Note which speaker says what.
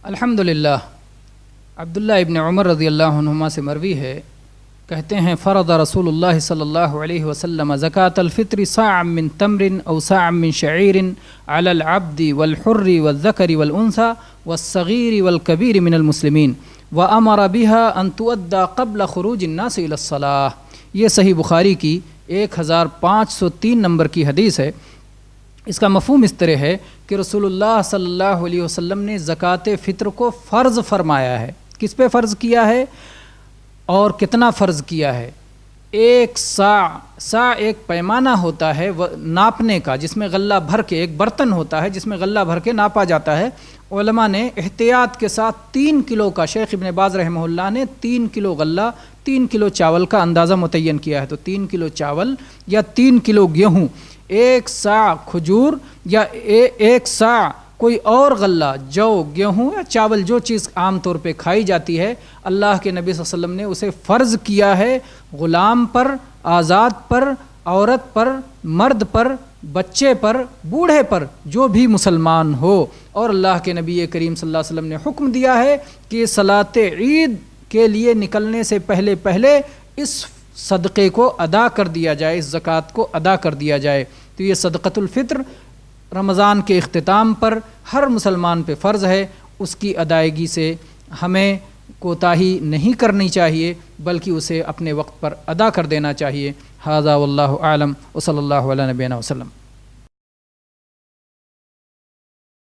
Speaker 1: الحمدللہ۔ عبداللہ ابن عمر رضی اللہ عنہما سے مروی ہے، کہتے ہیں فرض رسول اللہ صلی اللہ علیہ وسلم زکاة الفطر صاعا من تمر او صاعا من شعیر علی العبد والحر والذکر والانثى والصغیر والکبیر من المسلمین وامر بها ان تؤدى قبل خروج الناس الى الصلاة۔ یہ صحیح بخاری کی 1503 نمبر کی حدیث ہے۔ اس کا مفہوم اس طرح ہے کہ رسول اللہ صلی اللہ علیہ وسلم نے زکوٰۃ فطر کو فرض فرمایا ہے۔ کس پہ فرض کیا ہے اور کتنا فرض کیا ہے؟ ایک سا ایک پیمانہ ہوتا ہے ناپنے کا، جس میں غلہ بھر کے، ایک برتن ہوتا ہے جس میں غلہ بھر کے ناپا جاتا ہے۔ علماء نے احتیاط کے ساتھ 3 کلو کا، شیخ ابن باز رحمہ اللہ نے 3 کلو غلہ 3 کلو چاول کا اندازہ متعین کیا ہے۔ تو 3 کلو چاول یا 3 کلو گیہوں، 1 سا کھجور یا 1 سا کوئی اور غلہ، جو گیہوں یا چاول، جو چیز عام طور پہ کھائی جاتی ہے، اللہ کے نبی صلی اللہ علیہ وسلم نے اسے فرض کیا ہے غلام پر، آزاد پر، عورت پر، مرد پر، بچے پر، بوڑھے پر، جو بھی مسلمان ہو۔ اور اللہ کے نبی کریم صلی اللہ علیہ وسلم نے حکم دیا ہے کہ صلاۃ عید کے لیے نکلنے سے پہلے اس صدقے کو ادا کر دیا جائے، اس زکوٰۃ کو ادا کر دیا جائے۔ تو یہ صدقۃ الفطر رمضان کے اختتام پر ہر مسلمان پہ فرض ہے۔ اس کی ادائیگی سے ہمیں کوتاہی نہیں کرنی چاہیے، بلکہ اسے اپنے وقت پر ادا کر دینا چاہیے۔ ھذا واللہ اعلم وصلی اللہ علی نبینا وسلم۔